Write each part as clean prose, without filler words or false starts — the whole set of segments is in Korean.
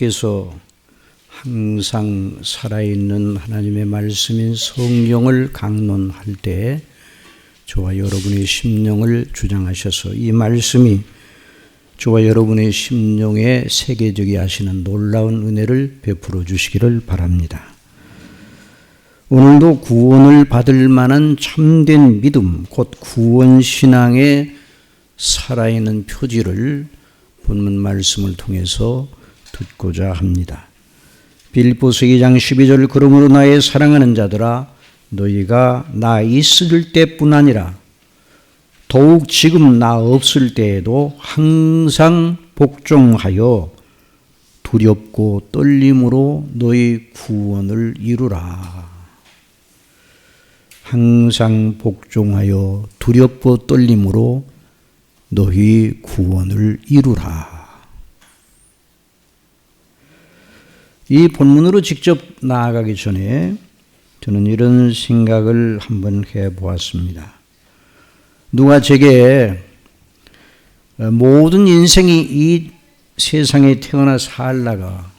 께서 항상 살아있는 하나님의 말씀인 성경을 강론할 때 저와 여러분의 심령을 주장하셔서 이 말씀이 저와 여러분의 심령에 세계적이 하시는 놀라운 은혜를 베풀어 주시기를 바랍니다. 오늘도 구원을 받을 만한 참된 믿음, 곧 구원신앙의 살아있는 표지를 본문 말씀을 통해서 듣고자 합니다. 빌립보서 2장 12절 그러므로 나의 사랑하는 자들아 너희가 나 있을 때뿐 아니라 더욱 지금 나 없을 때에도 항상 복종하여 두렵고 떨림으로 너희 구원을 이루라. 항상 복종하여 두렵고 떨림으로 너희 구원을 이루라. 이 본문으로 직접 나아가기 전에 저는 이런 생각을 한번 해보았습니다. 누가 제게 모든 인생이 이 세상에 태어나 살다가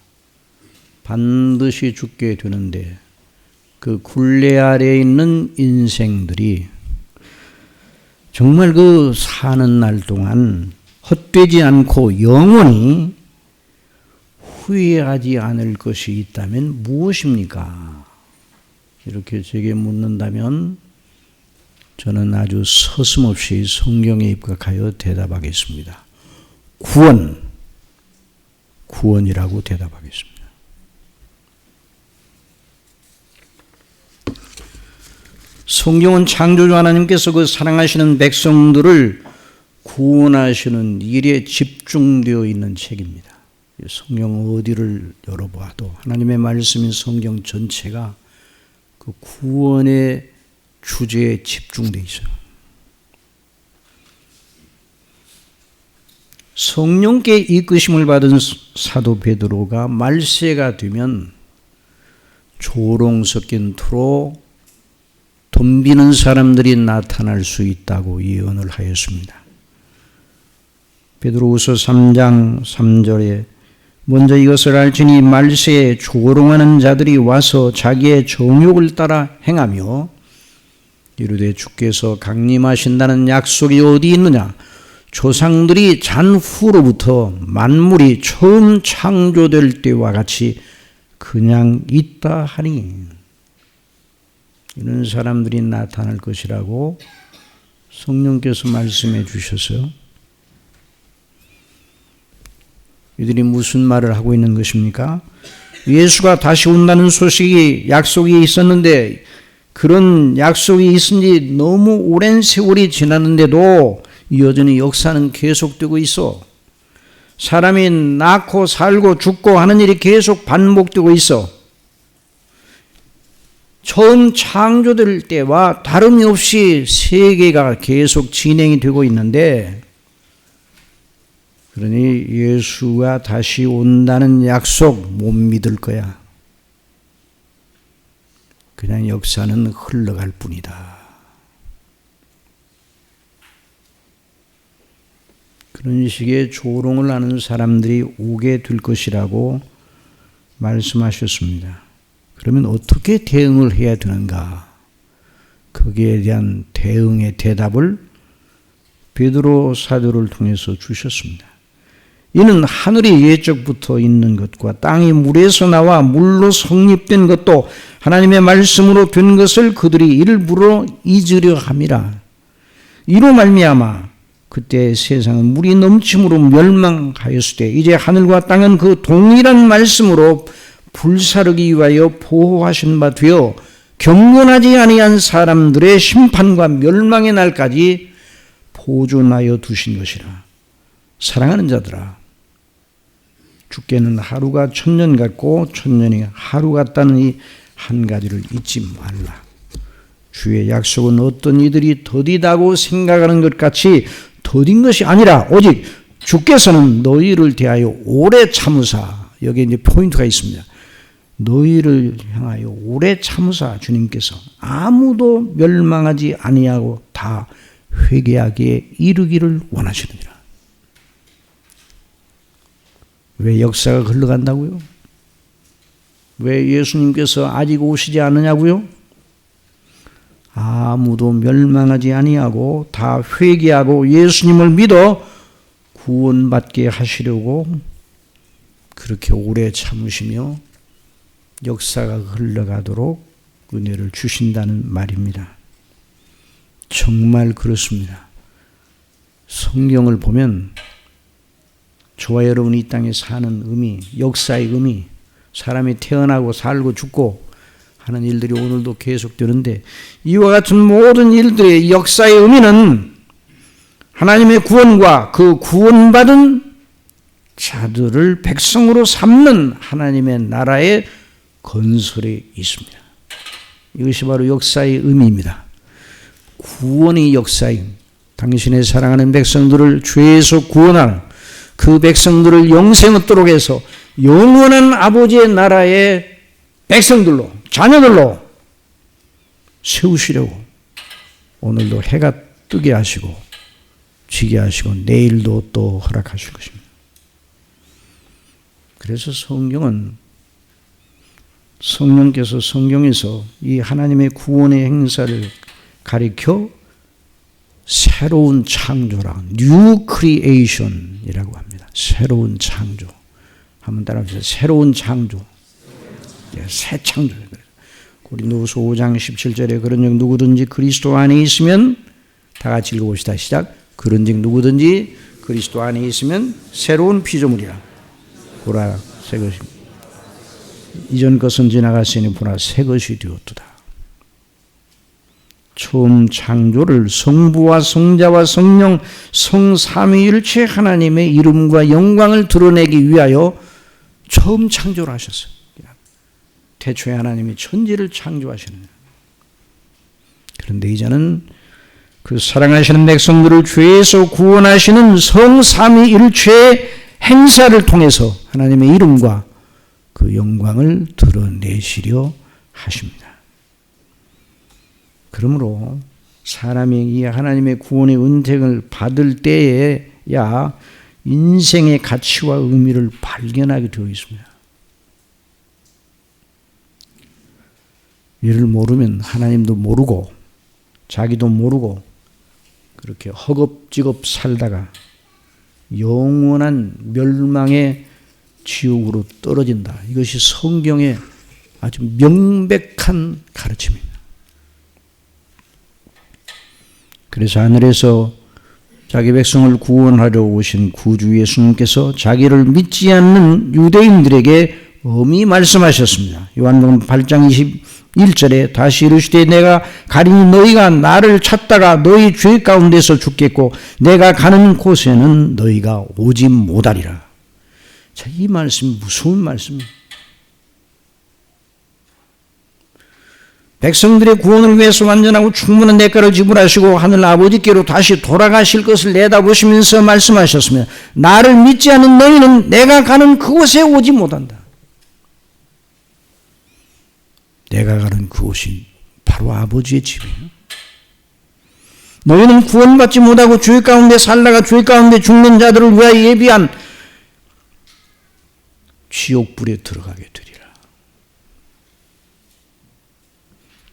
반드시 죽게 되는데 그 굴레 아래에 있는 인생들이 정말 그 사는 날 동안 헛되지 않고 영원히 후회하지 않을 것이 있다면 무엇입니까? 이렇게 제게 묻는다면 저는 아주 서슴없이 성경에 입각하여 대답하겠습니다. 구원이라고 대답하겠습니다. 성경은 창조주 하나님께서 그 사랑하시는 백성들을 구원하시는 일에 집중되어 있는 책입니다. 성경 어디를 열어봐도 하나님의 말씀인 성경 전체가 그 구원의 주제에 집중되어 있어요. 성령께 이끄심을 받은 사도 베드로가 말세가 되면 조롱 섞인 투로 덤비는 사람들이 나타날 수 있다고 예언을 하였습니다. 베드로후서 3장 3절에 먼저 이것을 알지니 말세에 조롱하는 자들이 와서 자기의 정욕을 따라 행하며 이르되 주께서 강림하신다는 약속이 어디 있느냐? 조상들이 잔 후로부터 만물이 처음 창조될 때와 같이 그냥 있다 하니 이런 사람들이 나타날 것이라고 성령께서 말씀해 주셔서요. 이들이 무슨 말을 하고 있는 것입니까? 예수가 다시 온다는 소식이 약속이 있었는데 그런 약속이 있은 지 너무 오랜 세월이 지났는데도 여전히 역사는 계속되고 있어. 사람이 낳고 살고 죽고 하는 일이 계속 반복되고 있어. 처음 창조될 때와 다름이 없이 세계가 계속 진행이 되고 있는데 그러니 예수가 다시 온다는 약속 못 믿을 거야. 그냥 역사는 흘러갈 뿐이다. 그런 식의 조롱을 하는 사람들이 오게 될 것이라고 말씀하셨습니다. 그러면 어떻게 대응을 해야 되는가? 거기에 대한 대응의 대답을 베드로 사도를 통해서 주셨습니다. 이는 하늘이 예적부터 있는 것과 땅이 물에서 나와 물로 성립된 것도 하나님의 말씀으로 된 것을 그들이 일부러 잊으려 함이라. 이로 말미암아 그때 세상은 물이 넘침으로 멸망하였을 때 이제 하늘과 땅은 그 동일한 말씀으로 불사르기 위하여 보호하신 바 되어 경건하지 아니한 사람들의 심판과 멸망의 날까지 보존하여 두신 것이라. 사랑하는 자들아, 주께는 하루가 천년 같고 천년이 하루 같다는 이 한 가지를 잊지 말라. 주의 약속은 어떤 이들이 더디다고 생각하는 것 같이 더딘 것이 아니라 오직 주께서는 너희를 대하여 오래 참으사, 여기에 이제 포인트가 있습니다. 너희를 향하여 오래 참으사 주님께서 아무도 멸망하지 아니하고 다 회개하기에 이르기를 원하시느니라. 왜 역사가 흘러간다고요? 왜 예수님께서 아직 오시지 않느냐고요? 아무도 멸망하지 아니하고 다 회개하고 예수님을 믿어 구원받게 하시려고 그렇게 오래 참으시며 역사가 흘러가도록 은혜를 주신다는 말입니다. 정말 그렇습니다. 성경을 보면 저와 여러분이 이 땅에 사는 의미, 역사의 의미, 사람이 태어나고 살고 죽고 하는 일들이 오늘도 계속되는데 이와 같은 모든 일들의 역사의 의미는 하나님의 구원과 그 구원받은 자들을 백성으로 삼는 하나님의 나라의 건설에 있습니다. 이것이 바로 역사의 의미입니다. 구원의 역사인 당신의 사랑하는 백성들을 죄에서 구원하는 그 백성들을 영생 얻도록 해서 영원한 아버지의 나라의 백성들로 자녀들로 세우시려고 오늘도 해가 뜨게 하시고 지게 하시고 내일도 또 허락하실 것입니다. 그래서 성경은 성령께서 성경에서 이 하나님의 구원의 행사를 가리켜 새로운 창조라, New Creation이라고 합니다. 새로운 창조. 한번 따라해주세요. 새로운 창조. 새 창조. 고린도후서 5장 17절에 그런즉 누구든지 그리스도 안에 있으면 다 같이 읽어봅시다. 시작. 그런즉 누구든지 그리스도 안에 있으면 새로운 피조물이라. 보라 새 것입니다. 이전 것은 지나갔으니 보라 새 것이 되었도다. 처음 창조를 성부와 성자와 성령 성삼위일체 하나님의 이름과 영광을 드러내기 위하여 처음 창조를 하셨어요. 태초에 하나님이 천지를 창조하시는. 그런데 이제는 그 사랑하시는 백성들을 죄에서 구원하시는 성삼위일체의 행사를 통해서 하나님의 이름과 그 영광을 드러내시려 하십니다. 그러므로 사람이 이 하나님의 구원의 은택을 받을 때에야 인생의 가치와 의미를 발견하게 되어 있습니다. 이를 모르면 하나님도 모르고 자기도 모르고 그렇게 허겁지겁 살다가 영원한 멸망의 지옥으로 떨어진다. 이것이 성경의 아주 명백한 가르침입니다. 그래서 하늘에서 자기 백성을 구원하려 오신 구주 예수님께서 자기를 믿지 않는 유대인들에게 엄히 말씀하셨습니다. 요한복음 8장 21절에 다시 이르시되 내가 가리니 너희가 나를 찾다가 너희 죄 가운데서 죽겠고 내가 가는 곳에는 너희가 오지 못하리라. 자, 이 말씀이 무서운 말씀입니다. 백성들의 구원을 위해서 완전하고 충분한 대가를 지불하시고 하늘 아버지께로 다시 돌아가실 것을 내다보시면서 말씀하셨으며 나를 믿지 않는 너희는 내가 가는 그곳에 오지 못한다. 내가 가는 그곳이 바로 아버지의 집이에요. 너희는 구원받지 못하고 죄 가운데 살다가 죄 가운데 죽는 자들을 위하여 예비한 지옥불에 들어가게 되리라.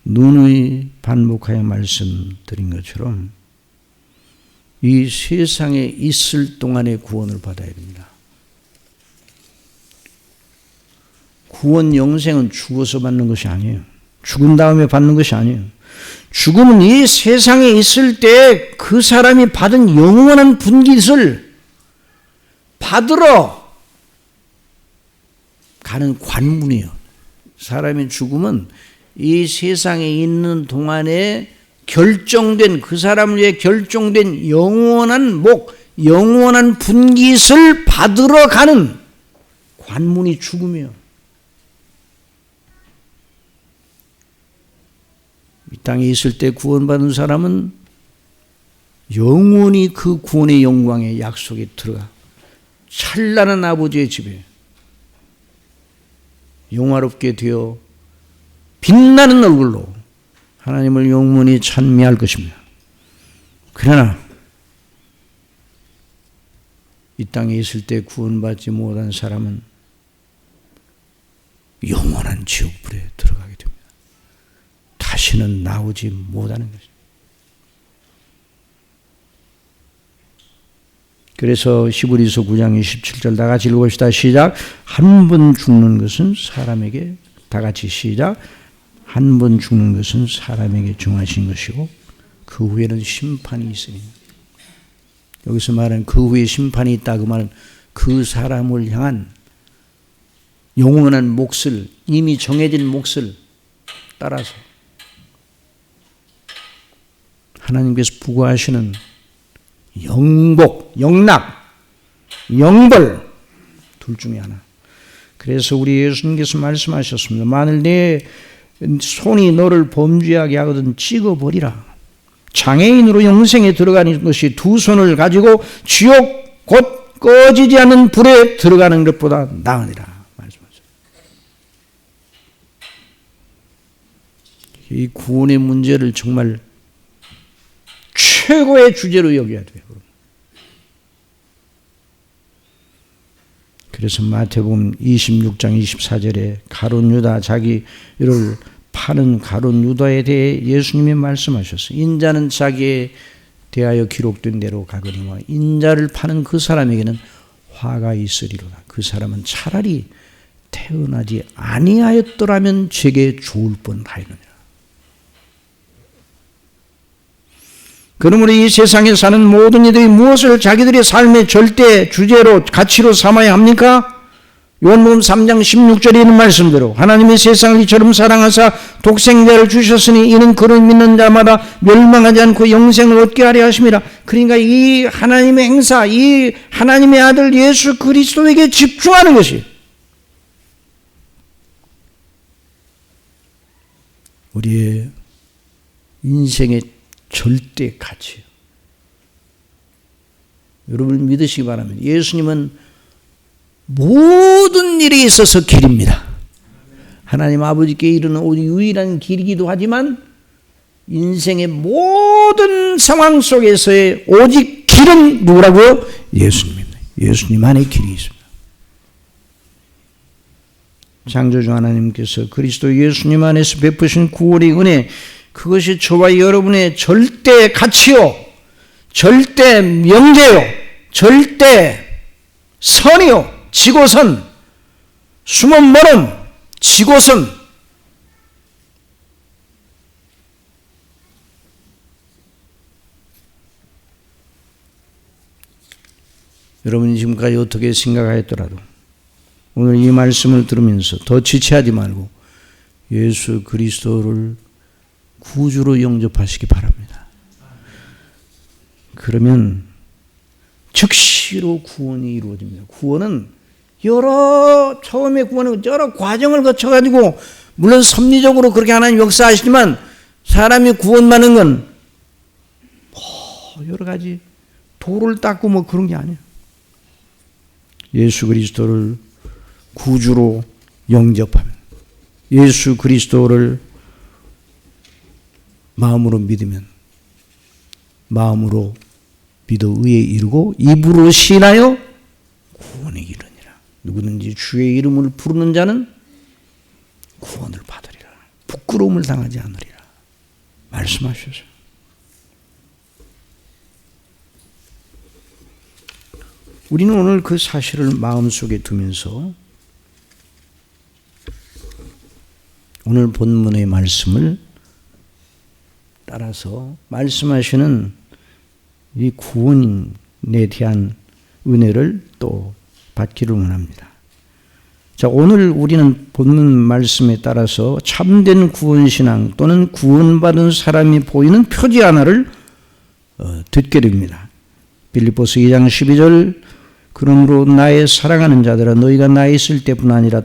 누누이 반복하여 말씀드린 것처럼 이 세상에 있을 동안의 구원을 받아야 됩니다. 구원 영생은 죽어서 받는 것이 아니에요. 죽은 다음에 받는 것이 아니에요. 죽음은 이 세상에 있을 때 그 사람이 받은 영원한 분깃을 받으러 가는 관문이에요. 사람의 죽음은 이 세상에 있는 동안에 결정된 그 사람을 위해 결정된 영원한 목, 영원한 분깃을 받으러 가는 관문이 죽음이에요. 이 땅에 있을 때 구원받은 사람은 영원히 그 구원의 영광의 약속에 들어가 찬란한 아버지의 집에 영화롭게 되어 빛나는 얼굴로 하나님을 영원히 찬미할 것입니다. 그러나 이 땅에 있을 때 구원받지 못한 사람은 영원한 지옥불에 들어가게 됩니다. 다시는 나오지 못하는 것입니다. 그래서 히브리서 9장 27절 다 같이 읽읍시다. 시작. 한 번 죽는 것은 사람에게, 다 같이 시작. 한 번 죽는 것은 사람에게 정하신 것이고 그 후에는 심판이 있으니. 여기서 말하는 그 후에 심판이 있다 그 말은 그 사람을 향한 영원한 몫을, 이미 정해진 몫을 따라서 하나님께서 부과하시는 영복, 영락, 영벌 둘 중에 하나. 그래서 우리 예수님께서 말씀하셨습니다. 만일 내 손이 너를 범죄하게 하거든 찍어버리라. 장애인으로 영생에 들어가는 것이 두 손을 가지고 지옥 곧 꺼지지 않는 불에 들어가는 것보다 나으니라 말씀하셨어요. 이 구원의 문제를 정말 최고의 주제로 여겨야 돼요. 그래서 마태복음 26장 24절에 가룟 유다, 자기를 파는 가룟 유다에 대해 예수님이 말씀하셨어요. 인자는 자기에 대하여 기록된 대로 가거니와 인자를 파는 그 사람에게는 화가 있으리로다. 그 사람은 차라리 태어나지 아니하였더라면 제게 좋을 뻔하였느니라. 그러므로 이 세상에 사는 모든 이들이 무엇을 자기들의 삶의 절대 주제로 가치로 삼아야 합니까? 요한복음 3장 16절에 있는 말씀대로 하나님이 세상을 이처럼 사랑하사 독생자를 주셨으니 이는 그를 믿는 자마다 멸망하지 않고 영생을 얻게 하려 하심이라. 그러니까 이 하나님의 행사, 이 하나님의 아들 예수 그리스도에게 집중하는 것이 우리의 인생의 절대 가치예요. 여러분 믿으시기 바랍니다. 예수님은 모든 일에 있어서 길입니다. 하나님 아버지께 이르는 오직 유일한 길이기도 하지만 인생의 모든 상황 속에서의 오직 길은 누구라고요? 예수님입니다. 예수님 안에 길이 있습니다. 창조주 하나님께서 그리스도 예수님 안에서 베푸신 구원의 은혜, 그것이 저와 여러분의 절대 가치요, 절대 명제요, 절대 선이요, 지고선, 숨은 멀음, 지고선. 여러분이 지금까지 어떻게 생각하였더라도 오늘 이 말씀을 들으면서 더 지체하지 말고 예수 그리스도를 구주로 영접하시기 바랍니다. 그러면 즉시로 구원이 이루어집니다. 구원은 처음에 구원은 여러 과정을 거쳐가지고, 물론 섭리적으로 그렇게 하나님 역사하시지만, 사람이 구원받는 건 여러 가지 도를 닦고 뭐 그런 게 아니에요. 예수 그리스도를 구주로 영접하면, 예수 그리스도를 마음으로 믿으면, 마음으로 믿어 의에 이르고 입으로 신하여 구원에 이르니라. 누구든지 주의 이름을 부르는 자는 구원을 받으리라. 부끄러움을 당하지 않으리라 말씀하셨어요. 우리는 오늘 그 사실을 마음속에 두면서 오늘 본문의 말씀을 따라서 말씀하시는 이 구원에 대한 은혜를 또 받기를 원합니다. 자, 오늘 우리는 본문 말씀에 따라서 참된 구원신앙 또는 구원받은 사람이 보이는 표지 하나를 듣게 됩니다. 빌립보서 2장 12절, 그러므로 나의 사랑하는 자들아 너희가 나에 있을 때뿐 아니라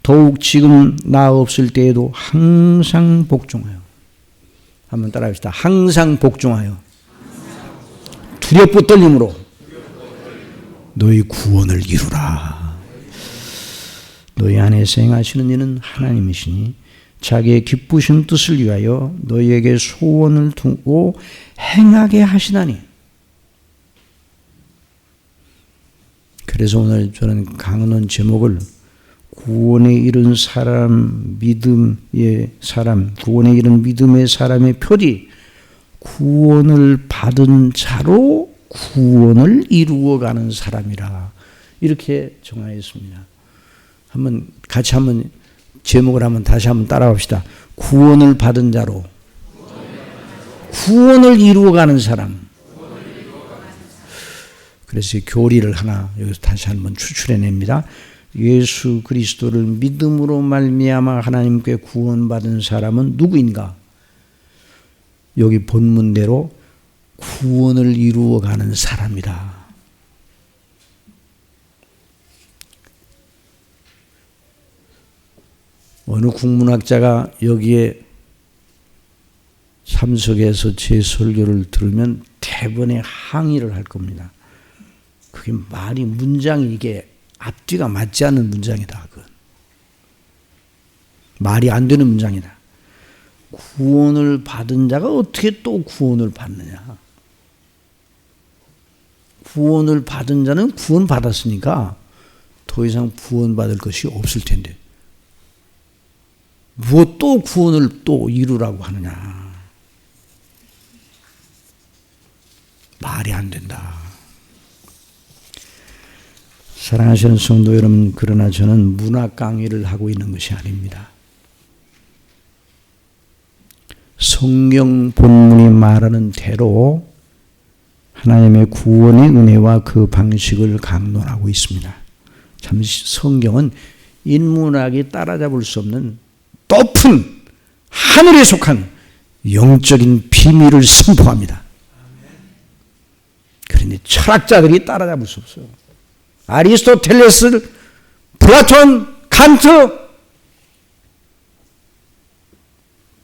더욱 지금 나 없을 때에도 항상 복종하여. 한번 따라합시다. 항상 복종하여 두렵고 떨림으로 너희 구원을 이루라. 너희 안에서 행하시는 이는 하나님이시니 자기의 기쁘신 뜻을 위하여 너희에게 소원을 두고 행하게 하시나니. 그래서 오늘 저는 강론 제목을 구원에 이른 사람, 믿음의 사람, 구원에 이른 믿음의 사람의 표지, 구원을 받은 자로 구원을 이루어가는 사람이라 이렇게 정하였습니다. 한번 같이 한번 제목을 한번 다시 한번 따라합시다. 구원을 받은 자로 구원을 이루어가는 사람. 그래서 교리를 하나 여기서 다시 한번 추출해냅니다. 예수 그리스도를 믿음으로 말미암아 하나님께 구원받은 사람은 누구인가? 여기 본문대로 구원을 이루어가는 사람이다. 어느 국문학자가 여기에 참석해서 제 설교를 들으면 대번에 항의를 할 겁니다. 그게 말이 문장이 이게 앞뒤가 맞지 않는 문장이다. 그건. 말이 안 되는 문장이다. 구원을 받은 자가 어떻게 또 구원을 받느냐. 구원을 받은 자는 구원받았으니까 더 이상 구원받을 것이 없을 텐데 무엇 또 구원을 또 이루라고 하느냐. 말이 안 된다. 사랑하시는 성도 여러분, 그러나 저는 문학 강의를 하고 있는 것이 아닙니다. 성경 본문이 말하는 대로 하나님의 구원의 은혜와 그 방식을 강론하고 있습니다. 참 성경은 인문학이 따라잡을 수 없는 높은 하늘에 속한 영적인 비밀을 선포합니다. 그런데 철학자들이 따라잡을 수 없어요. 아리스토텔레스, 플라톤, 칸트,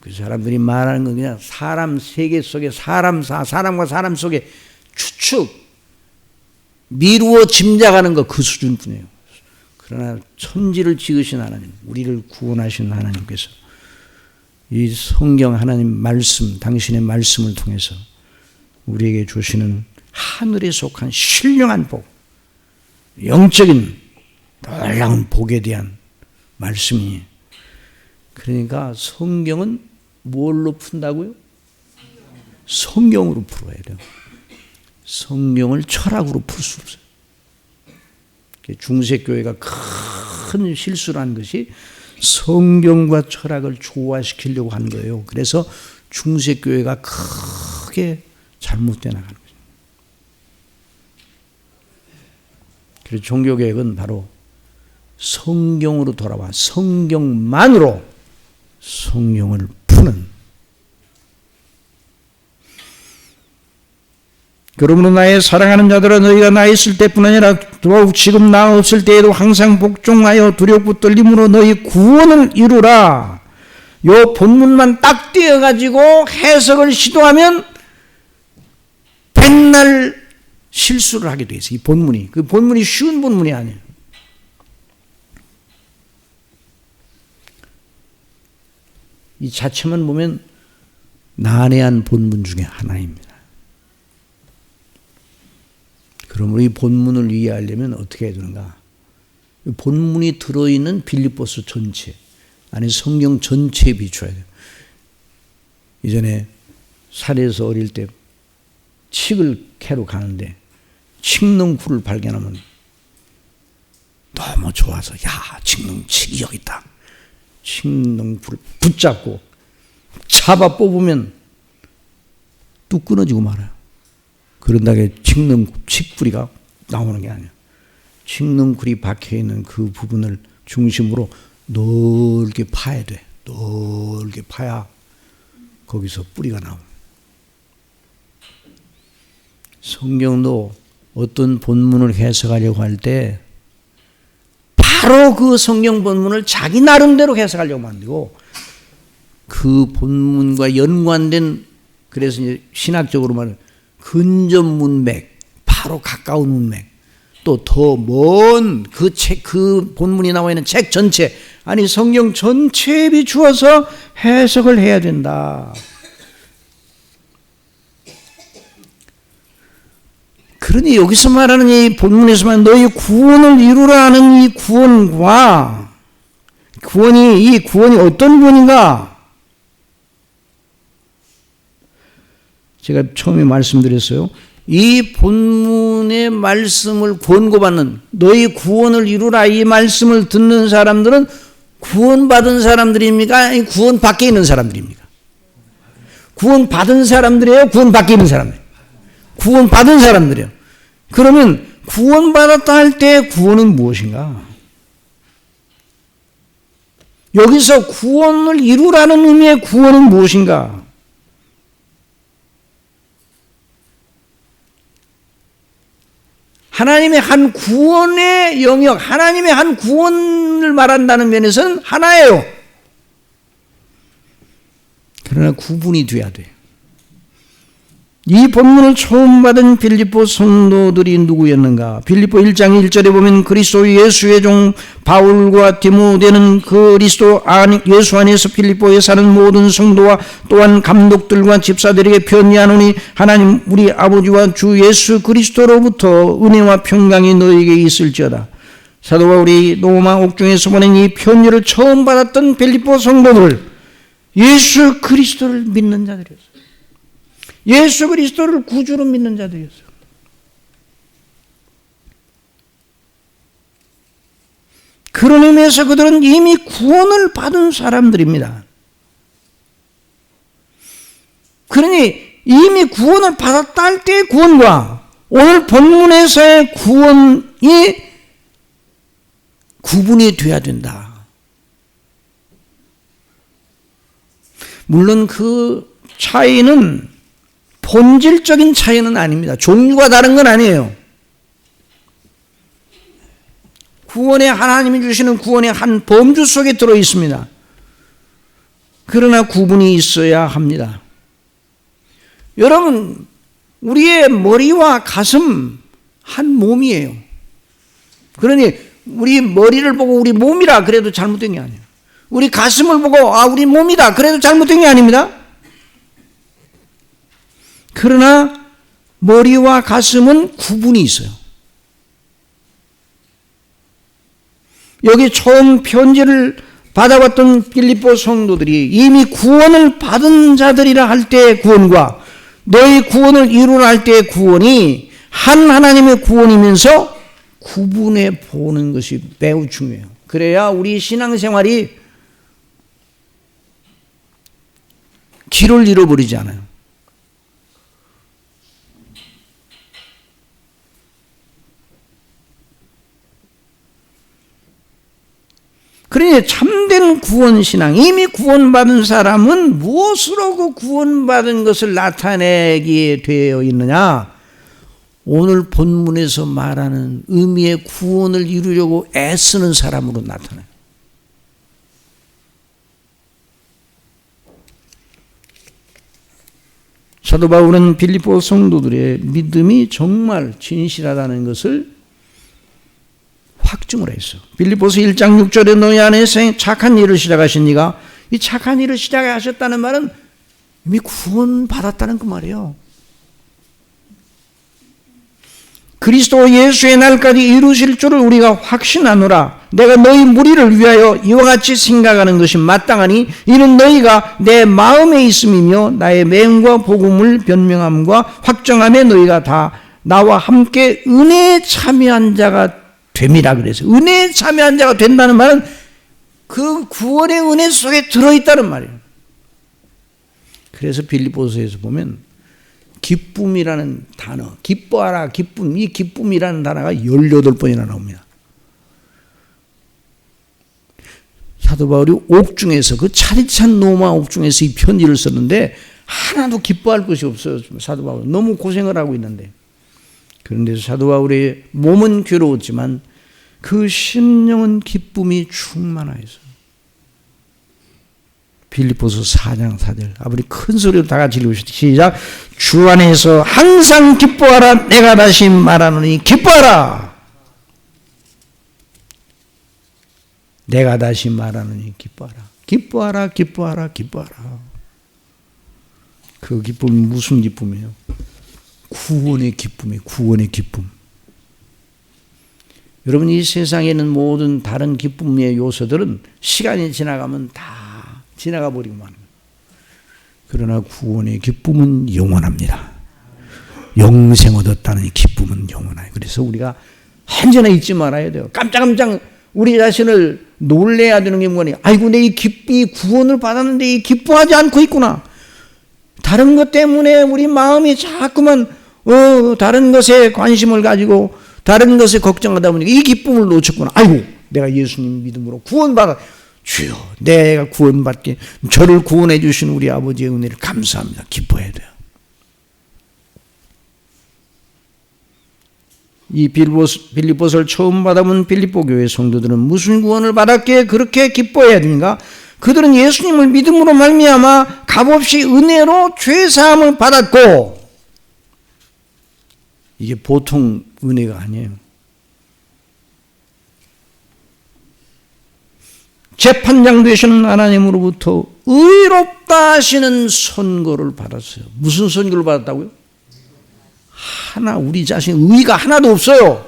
그 사람들이 말하는 건 그냥 사람 세계 속에 사람과 사람 속에 추측, 미루어 짐작하는 것 그 수준뿐이에요. 그러나 천지를 지으신 하나님, 우리를 구원하신 하나님께서 이 성경 하나님 말씀, 당신의 말씀을 통해서 우리에게 주시는 하늘에 속한 신령한 복, 영적인 놀라운 복에 대한 말씀이. 그러니까 성경은 뭘로 푼다고요? 성경으로 풀어야 돼요. 성경을 철학으로 풀 수 없어요. 중세교회가 큰 실수를 한 것이 성경과 철학을 조화시키려고 한 거예요. 그래서 중세교회가 크게 잘못돼 나가는 거죠. 그래서 종교개혁은 바로 성경으로 돌아와 성경만으로 성경을 푸는. 그러므로 나의 사랑하는 자들아, 너희가 나 있을 때뿐 아니라 더욱 지금 나 없을 때에도 항상 복종하여 두렵고 떨림으로 너희 구원을 이루라. 요 본문만 딱 떼어가지고 해석을 시도하면 백날 실수를 하게 돼 있어요. 이 본문이. 그 본문이 쉬운 본문이 아니에요. 이 자체만 보면 난해한 본문 중에 하나입니다. 그러므로 이 본문을 이해하려면 어떻게 해야 되는가? 본문이 들어있는 빌립보서 전체, 아니 성경 전체에 비춰야 돼요. 이전에 산에서 어릴 때 칡을 캐러 가는데 칡농쿨을 발견하면 너무 좋아서 야, 칡농칡이 여기 있다. 칡농쿨을 붙잡고 잡아 뽑으면 뚝 끊어지고 말아요. 그런 다음에 칡뿌리가 나오는 게 아니에요. 칡농쿨이 박혀있는 그 부분을 중심으로 넓게 파야 돼. 넓게 파야 거기서 뿌리가 나옵니다. 성경도 어떤 본문을 해석하려고 할 때 바로 그 성경 본문을 자기 나름대로 해석하려고 만들고 그 본문과 연관된, 그래서 이제 신학적으로 말하면 근접 문맥, 바로 가까운 문맥, 또 더 먼 그 책, 그 본문이 나와 있는 책 전체, 아니 성경 전체에 비추어서 해석을 해야 된다. 그러니 여기서 말하는 이 본문에서 말하는 너희 구원을 이루라 하는 이 구원과 이 구원이 어떤 구원인가? 제가 처음에 말씀드렸어요. 이 본문의 말씀을 권고받는 너희 구원을 이루라 이 말씀을 듣는 사람들은 구원받은 사람들입니까? 아니, 구원 밖에 있는 사람들입니까? 구원받은 사람들이에요? 구원 밖에 있는 사람들? 구원받은 사람들이에요. 그러면 구원받았다 할 때 구원은 무엇인가? 여기서 구원을 이루라는 의미의 구원은 무엇인가? 하나님의 한 구원의 영역, 하나님의 한 구원을 말한다는 면에서는 하나예요. 그러나 구분이 돼야 돼요. 이 본문을 처음 받은 빌립보 성도들이 누구였는가? 빌립보 1장 1절에 보면 그리스도 예수의 종 바울과 디모데는 그리스도 예수 안에서 빌립보에 사는 모든 성도와 또한 감독들과 집사들에게 편지하노니 하나님 우리 아버지와 주 예수 그리스도로부터 은혜와 평강이 너에게 있을지어다. 사도 바울이 로마 옥중에서 보낸 이 편지를 처음 받았던 빌립보 성도들, 예수 그리스도를 믿는 자들이었어요. 예수 그리스도를 구주로 믿는 자들이었어요. 그런 의미에서 그들은 이미 구원을 받은 사람들입니다. 그러니 이미 구원을 받았다 할 때의 구원과 오늘 본문에서의 구원이 구분이 돼야 된다. 물론 그 차이는 본질적인 차이는 아닙니다. 종류가 다른 건 아니에요. 구원의 하나님이 주시는 구원의 한 범주 속에 들어 있습니다. 그러나 구분이 있어야 합니다. 여러분, 우리의 머리와 가슴 한 몸이에요. 그러니 우리 머리를 보고 우리 몸이라 그래도 잘못된 게 아니에요. 우리 가슴을 보고 우리 몸이다 그래도 잘못된 게 아닙니다. 그러나 머리와 가슴은 구분이 있어요. 여기 처음 편지를 받아왔던 빌립보 성도들이 이미 구원을 받은 자들이라 할 때의 구원과 너희 구원을 이루라 할 때의 구원이 한 하나님의 구원이면서 구분해 보는 것이 매우 중요해요. 그래야 우리 신앙생활이 길을 잃어버리지 않아요. 그러니 참된 구원신앙, 이미 구원받은 사람은 무엇으로 그 구원받은 것을 나타내게 되어 있느냐? 오늘 본문에서 말하는 의미의 구원을 이루려고 애쓰는 사람으로 나타나요. 사도 바울은 빌립보 성도들의 믿음이 정말 진실하다는 것을 확증을 했어. 빌립보서 1장 6절에 너희 안에서 착한 일을 시작하신 이가 이 착한 일을 시작하셨다는 말은 이미 구원 받았다는 그 말이에요. 그리스도 예수의 날까지 이루실 줄을 우리가 확신하노라. 내가 너희 무리를 위하여 이와 같이 생각하는 것이 마땅하니 이는 너희가 내 마음에 있음이며 나의 맹과 복음을 변명함과 확정함에 너희가 다 나와 함께 은혜에 참여한 자가 됨이라 그래서 은혜에 참여한 자가 된다는 말은 그 구원의 은혜 속에 들어있다는 말이에요. 그래서 빌립보서에서 보면 기쁨이라는 단어, 기뻐하라, 기쁨, 이 기쁨이라는 단어가 18번이나 나옵니다. 사도 바울이 옥중에서 그 차디찬 로마 옥중에서 이 편지를 썼는데 하나도 기뻐할 것이 없어요. 사도 바울 너무 고생을 하고 있는데. 그런데 사도 바울의 몸은 괴로웠지만 그 심령은 기쁨이 충만하여서 빌립보서 4장 4절 아버지 큰 소리로 다 같이 읽으시죠. 시작. 주 안에서 항상 기뻐하라. 내가 다시 말하노니 기뻐하라. 내가 다시 말하노니 기뻐하라. 기뻐하라. 기뻐하라. 기뻐하라. 그 기쁨이 무슨 기쁨이에요? 구원의 기쁨이에요. 구원의 기쁨. 여러분, 이 세상에 있는 모든 다른 기쁨의 요소들은 시간이 지나가면 다 지나가 버리고 마는 거예요. 그러나 구원의 기쁨은 영원합니다. 영생 얻었다는 기쁨은 영원해요. 그래서 우리가 언제나 잊지 말아야 돼요. 깜짝깜짝 우리 자신을 놀래야 되는 게 뭐니? 아이고, 내 이 구원을 받았는데 이 기뻐하지 않고 있구나. 다른 것 때문에 우리 마음이 자꾸만 다른 것에 관심을 가지고 다른 것에 걱정하다 보니까 이 기쁨을 놓쳤구나. 아이고, 내가 예수님 믿음으로 구원받아. 주여, 내가 구원받게 저를 구원해 주신 우리 아버지의 은혜를 감사합니다. 기뻐해야 돼요. 이 빌립보서를 처음 받아본 빌립보 교회 성도들은 무슨 구원을 받았기에 그렇게 기뻐해야 되는가? 그들은 예수님을 믿음으로 말미암아 값없이 은혜로 죄사함을 받았고, 이게 보통 은혜가 아니에요. 재판장 되시는 하나님으로부터 의롭다 하시는 선고를 받았어요. 무슨 선고를 받았다고요? 우리 자신 의의가 하나도 없어요.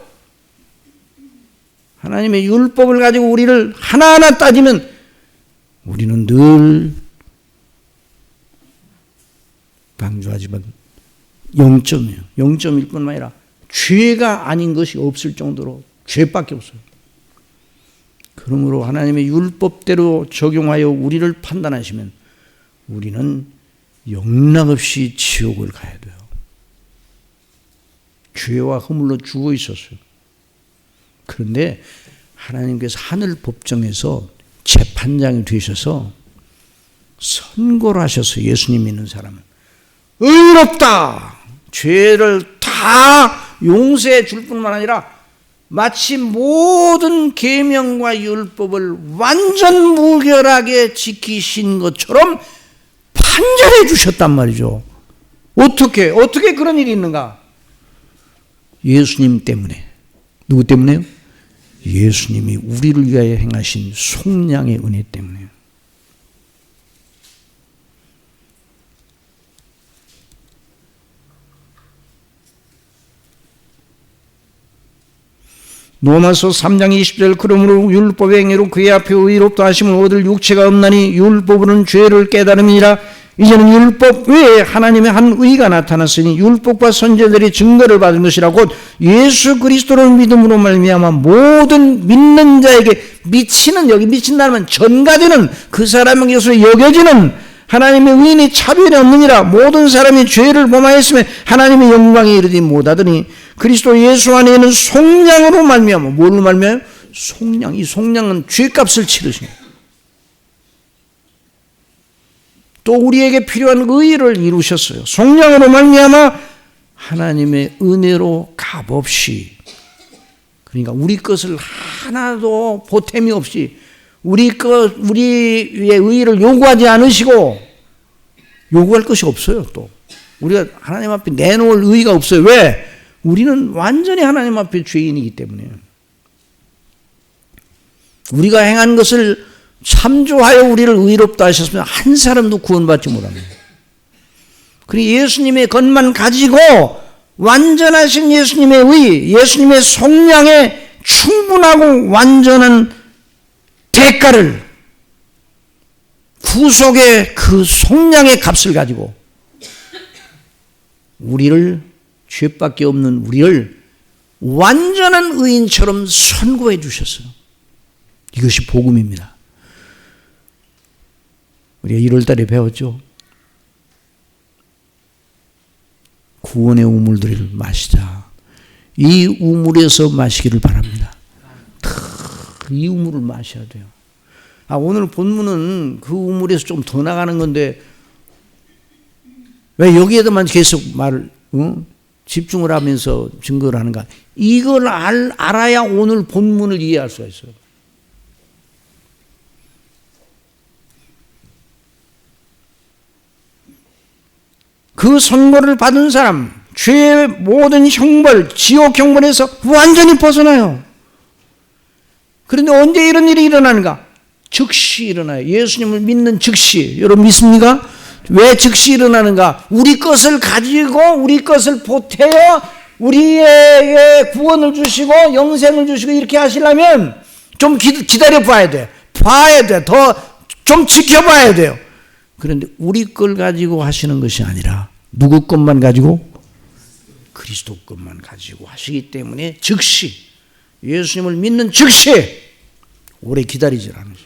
하나님의 율법을 가지고 우리를 하나하나 따지면 우리는 늘 방주하지만 0점이에요. 0점일 뿐만 아니라 죄가 아닌 것이 없을 정도로 죄밖에 없어요. 그러므로 하나님의 율법대로 적용하여 우리를 판단하시면 우리는 영락없이 지옥을 가야 돼요. 죄와 허물로 죽어 있었어요. 그런데 하나님께서 하늘 법정에서 재판장이 되셔서 선고를 하셔서 예수님 믿는 사람은 의롭다! 죄를 다 용서해 줄 뿐만 아니라 마치 모든 계명과 율법을 완전 무결하게 지키신 것처럼 판결해 주셨단 말이죠. 어떻게 그런 일이 있는가? 예수님 때문에. 누구 때문에요? 예수님이 우리를 위하여 행하신 속량의 은혜 때문에요. 로마서 3장 20절 그러므로 율법의 행위로 그의 앞에 의롭다 하심을 얻을 육체가 없나니 율법으로는 죄를 깨달음이니라. 이제는 율법 외에 하나님의 한 의가 나타났으니 율법과 선지자들이 증거를 받은 것이라 곧 예수 그리스도를 믿음으로 말미암아 모든 믿는 자에게 미치는, 여기 미친다면 전가되는, 그 사람에게서 여겨지는 하나님의 의인이 차별이 없느니라. 모든 사람이 죄를 범하였으면 하나님의 영광에 이르지 못하더니 그리스도 예수 안에 있는 속량으로 말미암아. 뭘로 말미암아요? 속량. 이 속량은 죄값을 치르신 거예요. 또 우리에게 필요한 의의를 이루셨어요. 속량으로 말미암아 하나님의 은혜로 값없이, 그러니까 우리 것을 하나도 보탬이 없이 우리의 의의를 요구하지 않으시고, 요구할 것이 없어요. 또 우리가 하나님 앞에 내놓을 의의가 없어요. 왜? 우리는 완전히 하나님 앞에 죄인이기 때문에. 우리가 행한 것을 참조하여 우리를 의롭다 하셨으면 한 사람도 구원받지 못합니다. 그리고 예수님의 것만 가지고 완전하신 예수님의 의, 예수님의 속량에 충분하고 완전한 대가를, 구속의 그 속량의 값을 가지고 우리를, 죄밖에 없는 우리를 완전한 의인처럼 선고해 주셨어요. 이것이 복음입니다. 우리가 1월 달에 배웠죠. 구원의 우물들을 마시자. 이 우물에서 마시기를 바랍니다. 이 우물을 마셔야 돼요. 오늘 본문은 그 우물에서 좀 더 나가는 건데 왜 여기에다만 계속 집중을 하면서 증거를 하는가? 이걸 알아야 오늘 본문을 이해할 수가 있어요. 그 선고를 받은 사람, 죄의 모든 형벌, 지옥 형벌에서 완전히 벗어나요. 그런데 언제 이런 일이 일어나는가? 즉시 일어나요. 예수님을 믿는 즉시. 여러분 믿습니까? 왜 즉시 일어나는가? 우리 것을 가지고 우리 것을 보태어 우리에게 구원을 주시고 영생을 주시고 이렇게 하시려면 좀 기다려 봐야 돼. 봐야 돼. 더 좀 지켜봐야 돼요. 그런데 우리 걸 가지고 하시는 것이 아니라 누구 것만 가지고? 그리스도 것만 가지고 하시기 때문에 즉시, 예수님을 믿는 즉시 오래 기다리질 않으세요.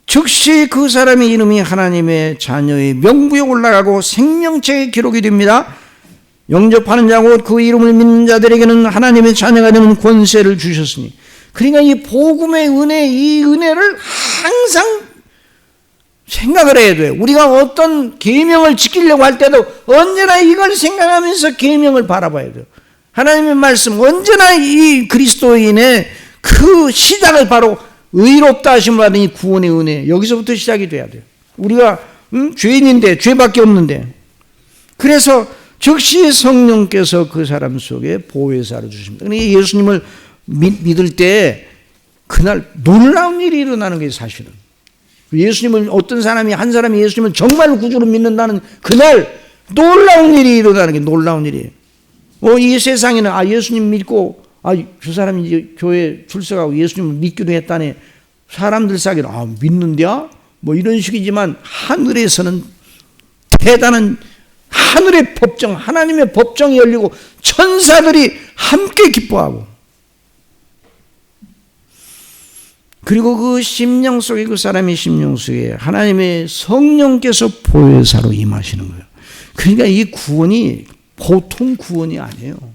즉시 그 사람의 이름이 하나님의 자녀의 명부에 올라가고 생명책에 기록이 됩니다. 영접하는 자고 그 이름을 믿는 자들에게는 하나님의 자녀가 되는 권세를 주셨으니, 그러니까 이 복음의 은혜, 이 은혜를 항상 생각을 해야 돼요. 우리가 어떤 계명을 지키려고 할 때도 언제나 이걸 생각하면서 계명을 바라봐야 돼요. 하나님의 말씀, 언제나 이 그리스도인의 그 시작을 바로 의롭다 하심을 받은 이 구원의 은혜, 여기서부터 시작이 돼야 돼요. 우리가 죄인인데, 죄밖에 없는데. 그래서 즉시 성령께서 그 사람 속에 보혜사를 주십니다. 그러니까 예수님을 믿을 때 그날 놀라운 일이 일어나는 게 사실은. 예수님을, 어떤 사람이, 한 사람이 예수님을 정말 구주로 믿는다는 그날 놀라운 일이 일어나는 게 놀라운 일이에요. 이 세상에는 예수님 믿고 저 사람이 이제 교회 출석하고 예수님을 믿기도 했다네. 사람들 사기는 믿는데야? 뭐 이런 식이지만 하늘에서는 대단한 하늘의 법정, 하나님의 법정이 열리고 천사들이 함께 기뻐하고, 그리고 그 심령 속에, 그 사람의 심령 속에 하나님의 성령께서 보혜사로 임하시는 거예요. 그러니까 이 구원이 보통 구원이 아니에요.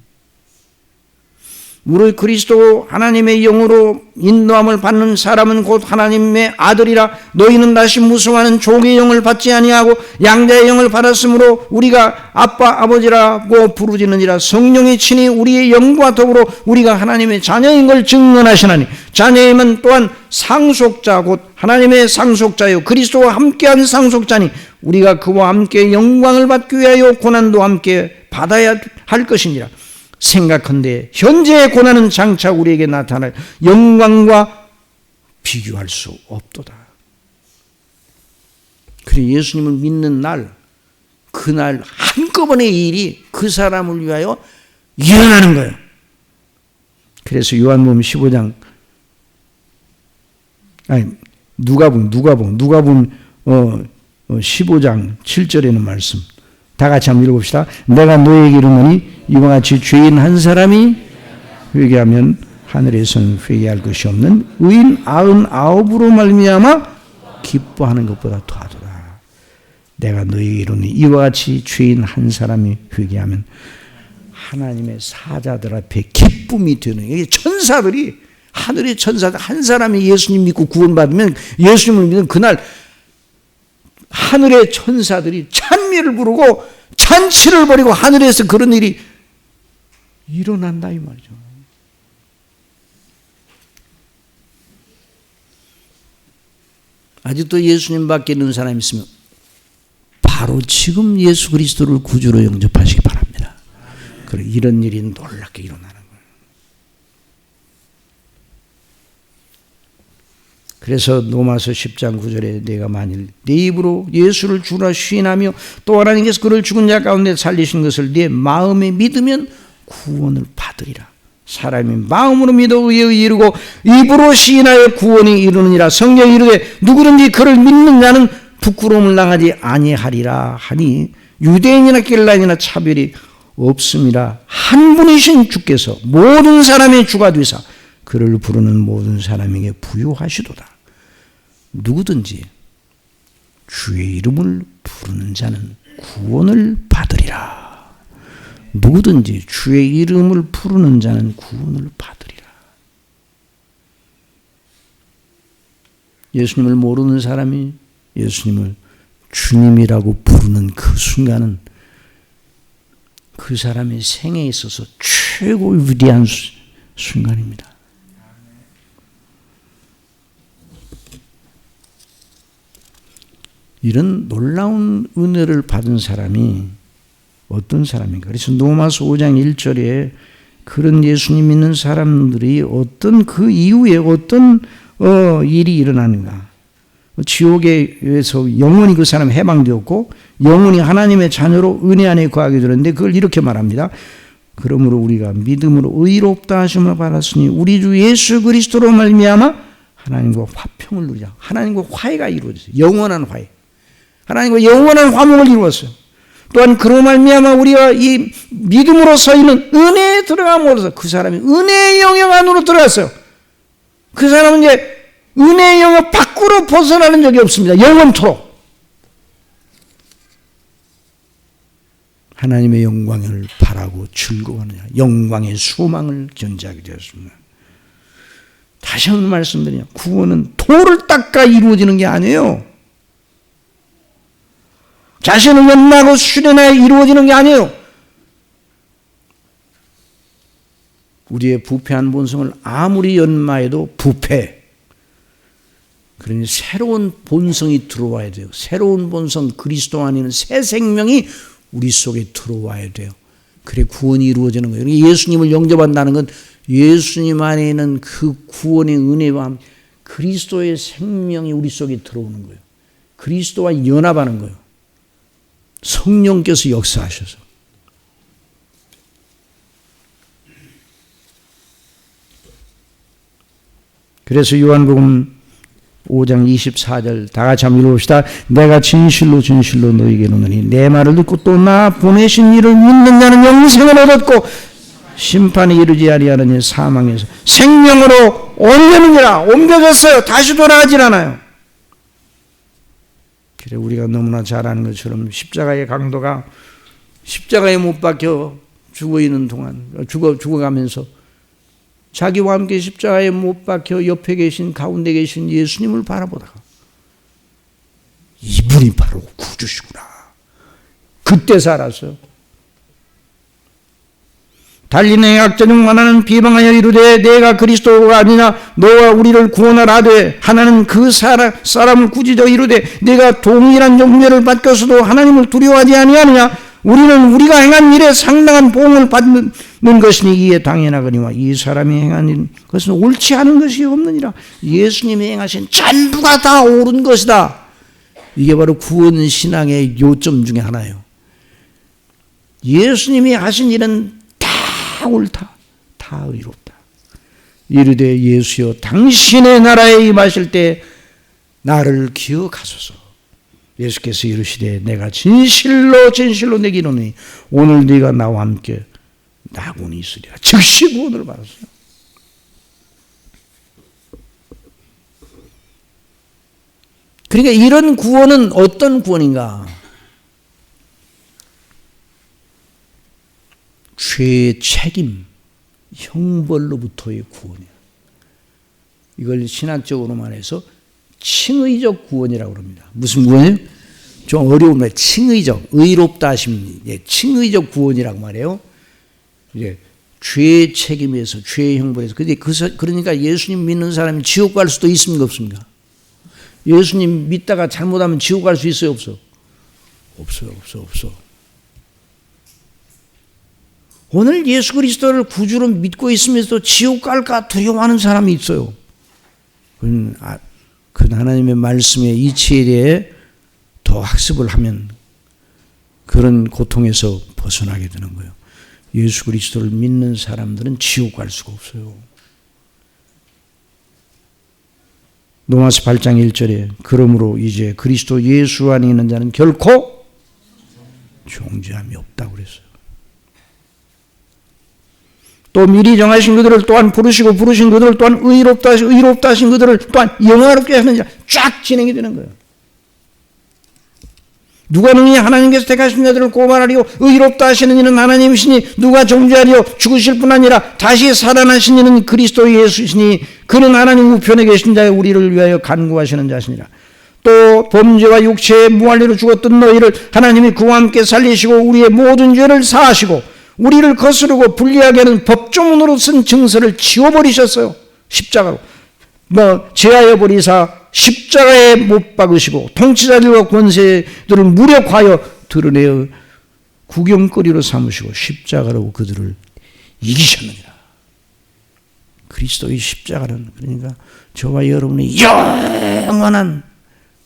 우리 그리스도 하나님의 영으로 인도함을 받는 사람은 곧 하나님의 아들이라. 너희는 다시 무성하는 종의 영을 받지 아니하고 양자의 영을 받았으므로 우리가 아빠 아버지라고 부르짖느니라. 성령이 친히 우리의 영과 더불어 우리가 하나님의 자녀인 걸 증언하시나니, 자녀임은 또한 상속자 곧 하나님의 상속자요 그리스도와 함께한 상속자니, 우리가 그와 함께 영광을 받기 위하여 고난도 함께 받아야 할 것이니라. 생각한데 현재의 고난은 장차 우리에게 나타날 영광과 비교할 수 없도다. 그래, 예수님을 믿는 날, 그날 한꺼번에 이 일이 그 사람을 위하여 일어나는 거예요. 그래서 요한복음 15장, 누가복음 15장 7절에는 말씀, 다 같이 한번 읽어봅시다. 내가 너에게 이르노니 이와 같이 죄인 한 사람이 회개하면 하늘에서는 회개할 것이 없는 의인 99으로 말미암아 기뻐하는 것보다 더하더라. 내가 너에게 이르노니 이와 같이 죄인 한 사람이 회개하면 하나님의 사자들 앞에 기쁨이 되는, 이게 천사들이, 하늘의 천사들, 한 사람이 예수님 믿고 구원받으면, 예수님을 믿는 그날 하늘의 천사들이 찬미를 부르고 잔치를 벌이고 하늘에서 그런 일이 일어난다 이 말이죠. 아직도 예수님 밖에 있는 사람이 있으면 바로 지금 예수 그리스도를 구주로 영접하시기 바랍니다. 그리고 이런 일이 놀랍게 일어나는 거예요. 그래서 로마서 10장 9절에 내가 만일 네 입으로 예수를 주라 시인하며 또 하나님께서 그를 죽은 자 가운데 살리신 것을 네 마음에 믿으면 구원을 받으리라. 사람이 마음으로 믿어 의에 이르고 입으로 시인하여 구원이 이르느니라. 성경이 이르되 누구든지 그를 믿는 자는 부끄러움을 당하지 아니하리라 하니, 유대인이나 헬라인이나 차별이 없음이라. 한 분이신 주께서 모든 사람의 주가 되사 그를 부르는 모든 사람에게 부요하시도다. 누구든지 주의 이름을 부르는 자는 구원을 받으리라. 누구든지 주의 이름을 부르는 자는 구원을 받으리라. 예수님을 모르는 사람이 예수님을 주님이라고 부르는 그 순간은 그 사람의 생애에 있어서 최고 위대한 순간입니다. 이런 놀라운 은혜를 받은 사람이 어떤 사람인가? 그래서 로마서 5장 1절에 그런 예수님 믿는 사람들이 어떤 그 이후에 어떤 일이 일어나는가? 지옥에서 영원히 그 사람 해방되었고 영원히 하나님의 자녀로 은혜 안에 거하게 되는데 그걸 이렇게 말합니다. 그러므로 우리가 믿음으로 의롭다 하심을 받았으니 우리 주 예수 그리스도로 말미암아 하나님과 화평을 누리자. 하나님과 화해가 이루어졌어요. 영원한 화해. 하나님과 영원한 화목을 이루었어요. 또한 그로 말미암아 우리가 이 믿음으로 서있는 은혜에 들어감으로써 그 사람이 은혜의 영역 안으로 들어갔어요. 그 사람은 이제 은혜의 영역 밖으로 벗어나는 적이 없습니다. 영원토록. 하나님의 영광을 바라고 즐거워하느냐. 영광의 소망을 견지하게 되었습니다. 다시 한번 말씀드리냐. 구원은 돌을 닦아 이루어지는 게 아니에요. 자신을 연마하고 수련하여 이루어지는 게 아니에요. 우리의 부패한 본성을 아무리 연마해도 부패. 그러니 새로운 본성이 들어와야 돼요. 새로운 본성, 그리스도 안에 있는 새 생명이 우리 속에 들어와야 돼요. 그래 구원이 이루어지는 거예요. 예수님을 영접한다는 건 예수님 안에 있는 그 구원의 은혜와 그리스도의 생명이 우리 속에 들어오는 거예요. 그리스도와 연합하는 거예요. 성령께서 역사하셔서. 그래서 요한복음 5장 24절 다 같이 한번 읽어봅시다. 내가 진실로 진실로 너희에게 이르노니 내 말을 듣고 또 나 보내신 이를 믿는 자는 영생을 얻었고 심판에 이르지 아니하느니 사망에서 생명으로 옮겨느니라. 옮겨졌어요. 다시 돌아가질 않아요. 그래 우리가 너무나 잘 아는 것처럼 십자가의 강도가 십자가에 못 박혀 죽어있는 동안 죽어가면서 자기와 함께 십자가에 못 박혀 옆에 계신 가운데 계신 예수님을 바라보다가 이분이 바로 구주시구나. 그때 살았어요. 달리는 악전용 하나는 비방하여 이르되 내가 그리스도가 아니냐 너와 우리를 구원하라 하되 하나는 그 사람을 꾸짖어 이르되 내가 동일한 종려를 받고서도 하나님을 두려워하지 아니하느냐 우리는 우리가 행한 일에 상당한 보응을 받는 것이니 이에 당연하거니와 이 사람이 행한 것은 옳지 않은 것이 없느니라. 예수님이 행하신 전부가 다 옳은 것이다. 이게 바로 구원 신앙의 요점 중에 하나예요. 예수님이 하신 일은 다 옳다. 다 의롭다. 이르되 예수여 당신의 나라에 임하실 때 나를 기억하소서. 예수께서 이르시되 내가 진실로 진실로 내게 이르노니 오늘 네가 나와 함께 낙원이 있으리라. 즉시 구원을 받았어요. 그러니까 이런 구원은 어떤 구원인가? 죄의 책임, 형벌로부터의 구원이야. 이걸 신학적으로 말해서 칭의적 구원이라고 합니다. 무슨 구원이에요? 좀 어려운 말, 칭의적, 의롭다 하심, 칭의적 구원이라고 말해요. 이제 죄의 책임에서, 죄의 형벌에서. 그러니까 예수님 믿는 사람이 지옥 갈 수도 있습니까, 없습니까? 예수님 믿다가 잘못하면 지옥 갈 수 있어요, 없어? 없어. 오늘 예수 그리스도를 구주로 믿고 있으면서도 지옥 갈까 두려워하는 사람이 있어요. 그 하나님의 말씀의 이치에 대해 더 학습을 하면 그런 고통에서 벗어나게 되는 거예요. 예수 그리스도를 믿는 사람들은 지옥 갈 수가 없어요. 로마서 8장 1절에 그러므로 이제 그리스도 예수 안에 있는 자는 결코 정죄함이 없다고 그랬어요. 또 미리 정하신 그들을 또한 부르시고 부르신 그들을 또한 의롭다 하신 그들을 또한 영화롭게 하는 자 쫙 진행이 되는 거예요. 누가 능히 하나님께서 택하신 자들을 고발하리요 의롭다 하시는 이는 하나님이시니 누가 정죄하리요 죽으실 뿐 아니라 다시 살아나신 이는 그리스도 예수시니 그는 하나님 우편에 계신 자의 우리를 위하여 간구하시는 자시니라. 또 범죄와 육체의 무할리로 죽었던 너희를 하나님이 그와 함께 살리시고 우리의 모든 죄를 사하시고 우리를 거스르고 불리하게 하는 법조문으로 쓴 증서를 지워버리셨어요. 십자가로. 제하여 버리사 십자가에 못 박으시고 통치자들과 권세들을 무력하여 드러내어 구경거리로 삼으시고 십자가로 그들을 이기셨느니라. 그리스도의 십자가는 그러니까 저와 여러분의 영원한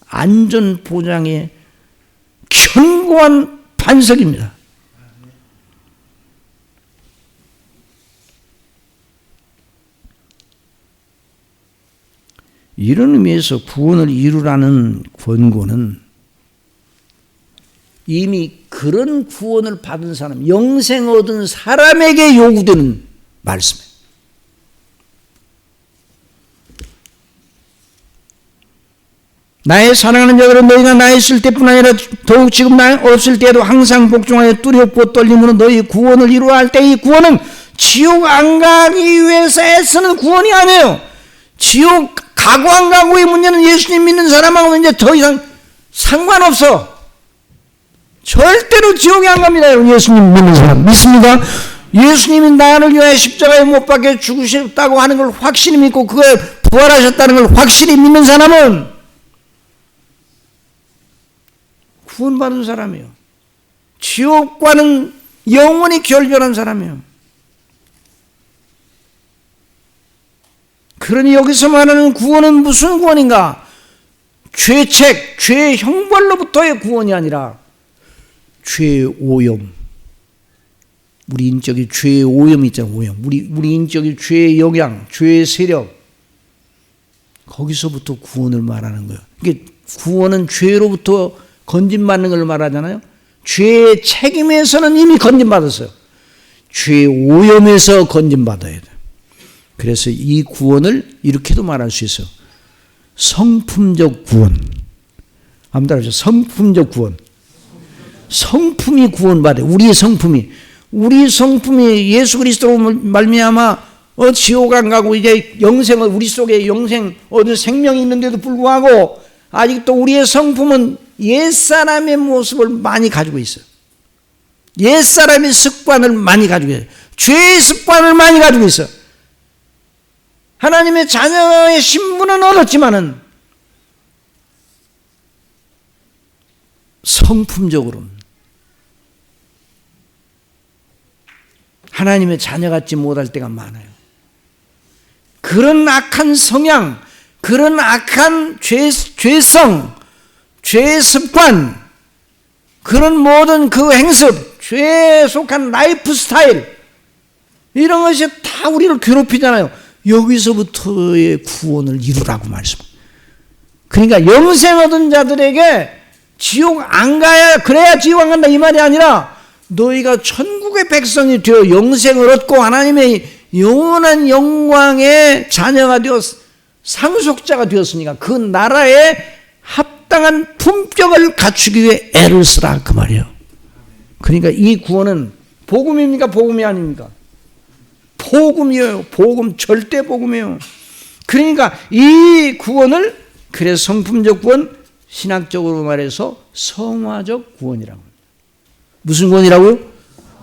안전 보장의 견고한 반석입니다. 이런 의미에서 구원을 이루라는 권고는 이미 그런 구원을 받은 사람, 영생 얻은 사람에게 요구되는 말씀이에요. 나의 사랑하는 자들은 너희가 나 있을 때뿐 아니라 더욱 지금 나 없을 때에도 항상 복종하여 두렵고 떨림으로 너희 구원을 이루어야 할 때 이 구원은 지옥 안 가기 위해서 애쓰는 구원이 아니에요. 지옥 가고 안 가고의 문제는 예수님 믿는 사람하고 이제 더 이상 상관없어. 절대로 지옥에 안 갑니다. 예수님 믿는 사람 믿습니까? 예수님이 나를 위하여 십자가에 못 박혀 죽으셨다고 하는 걸 확실히 믿고 그걸 부활하셨다는 걸 확실히 믿는 사람은 구원받은 사람이에요. 지옥과는 영원히 결별한 사람이에요. 그러니 여기서 말하는 구원은 무슨 구원인가? 죄책, 죄의 형벌로부터의 구원이 아니라 죄의 오염. 우리 인격의 죄의 오염이 있잖아요. 오염. 우리 인격의 죄의 영향, 죄의 세력. 거기서부터 구원을 말하는 거예요. 이게 구원은 죄로부터 건진받는 걸 말하잖아요. 죄의 책임에서는 이미 건진받았어요. 죄의 오염에서 건진받아야 돼요. 그래서 이 구원을 이렇게도 말할 수 있어요. 성품적 구원. 한번 따라하죠. 성품적 구원. 성품이 구원받아요. 우리의 성품이. 우리 성품이 예수 그리스도로 말미암아 지옥 안 가고 이제 영생을 우리 속에 영생 얻은 생명이 있는데도 불구하고 아직도 우리의 성품은 옛사람의 모습을 많이 가지고 있어요. 옛사람의 습관을 많이 가지고 있어요. 죄의 습관을 많이 가지고 있어요. 하나님의 자녀의 신분은 얻었지만은 성품적으로는 하나님의 자녀 같지 못할 때가 많아요. 그런 악한 성향, 그런 악한 죄성, 죄의 습관, 그런 모든 그 행습, 죄에 속한 라이프 스타일, 이런 것이 다 우리를 괴롭히잖아요. 여기서부터의 구원을 이루라고 말씀합니다. 그러니까 영생 얻은 자들에게 지옥 안 가야, 그래야 지옥 안 간다 이 말이 아니라 너희가 천국의 백성이 되어 영생을 얻고 하나님의 영원한 영광의 자녀가 되어 상속자가 되었으니까 그 나라에 합당한 품격을 갖추기 위해 애를 쓰라 그 말이에요. 그러니까 이 구원은 복음입니까? 복음이 아닙니까? 복음이에요. 복음, 절대 복음이에요. 그러니까 이 구원을 그래서 성품적 구원, 신학적으로 말해서 성화적 구원이라고 합니다. 무슨 구원이라고요?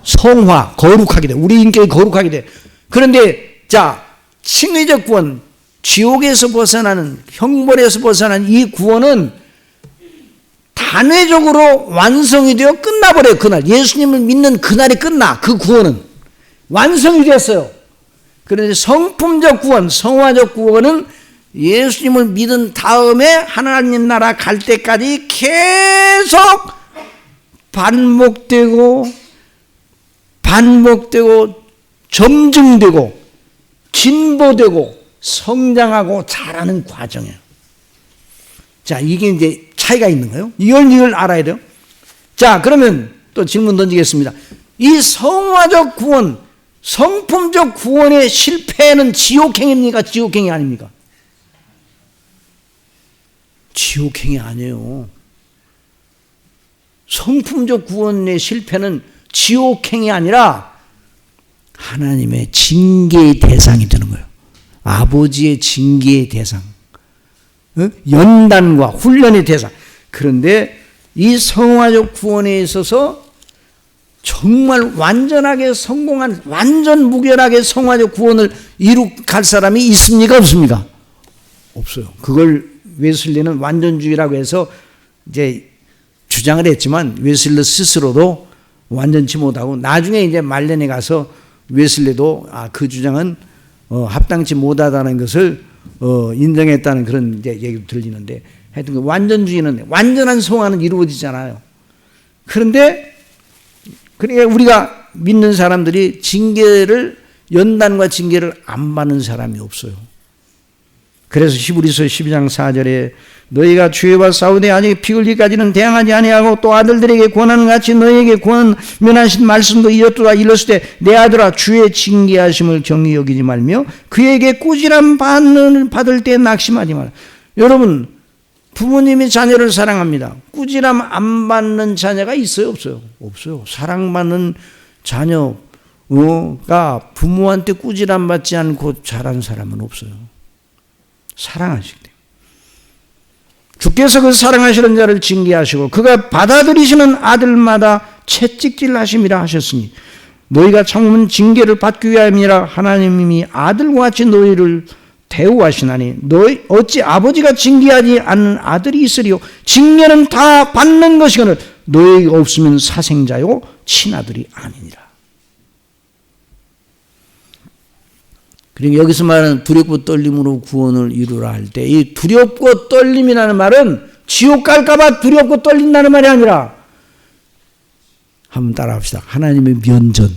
성화, 거룩하게 돼. 우리 인격이 거룩하게 돼. 그런데 자, 칭의적 구원, 지옥에서 벗어나는, 형벌에서 벗어나는 이 구원은 단회적으로 완성이 되어 끝나버려요. 그날 예수님을 믿는 그날이 끝나. 그 구원은 완성이 됐어요. 그런데 성품적 구원, 성화적 구원은 예수님을 믿은 다음에 하나님 나라 갈 때까지 계속 반복되고 점증되고 진보되고 성장하고 자라는 과정이에요. 자, 이게 이제 차이가 있는 거예요. 이걸 알아야 돼요. 자, 그러면 또 질문 던지겠습니다. 이 성화적 구원, 성품적 구원의 실패는 지옥행입니까? 지옥행이 아닙니까? 지옥행이 아니에요. 성품적 구원의 실패는 지옥행이 아니라 하나님의 징계의 대상이 되는 거예요. 아버지의 징계의 대상, 연단과 훈련의 대상. 그런데 이 성화적 구원에 있어서 정말 완전하게 성공한, 완전 무결하게 성화적 구원을 이룩할 사람이 있습니까? 없습니까? 없어요. 그걸 웨슬리는 완전주의라고 해서 이제 주장을 했지만 웨슬리 스스로도 완전치 못하고 나중에 이제 말년에 가서 웨슬리도 그 주장은 합당치 못하다는 것을 인정했다는 그런 이제 얘기도 들리는데 하여튼 그 완전주의는 완전한 성화는 이루어지잖아요. 그런데 그러니까 우리가 믿는 사람들이 징계를 연단과 징계를 안 받는 사람이 없어요. 그래서 히브리서 12장 4절에 너희가 주와 싸우되 아직 피 흘리기까지는 대항하지 아니하고 또 아들들에게 권하는 같이 너희에게 권면하신 말씀도 이었도다. 일렀을 때 내 아들아 주의 징계하심을 경히 여기지 말며 그에게 꾸지람 받을 때 낙심하지 마라. 여러분 부모님이 자녀를 사랑합니다. 꾸지람 안 받는 자녀가 있어요? 없어요? 없어요. 사랑받는 자녀가 부모한테 꾸지람 받지 않고 자란 사람은 없어요. 사랑하시기 때문에. 주께서 그 사랑하시는 자를 징계하시고 그가 받아들이시는 아들마다 채찍질 하심이라 하셨으니 너희가 참으면 징계를 받기 위함이라. 하나님이 아들과 같이 너희를 대우하시나니 너희 어찌 아버지가 징계하지 않는 아들이 있으리요. 징계는 다 받는 것이거늘 너희가 없으면 사생자요 친아들이 아니니라. 그러니까 여기서 말하는 두렵고 떨림으로 구원을 이루라 할 때 이 두렵고 떨림이라는 말은 지옥 갈까봐 두렵고 떨린다는 말이 아니라 한번 따라합시다. 하나님의 면전.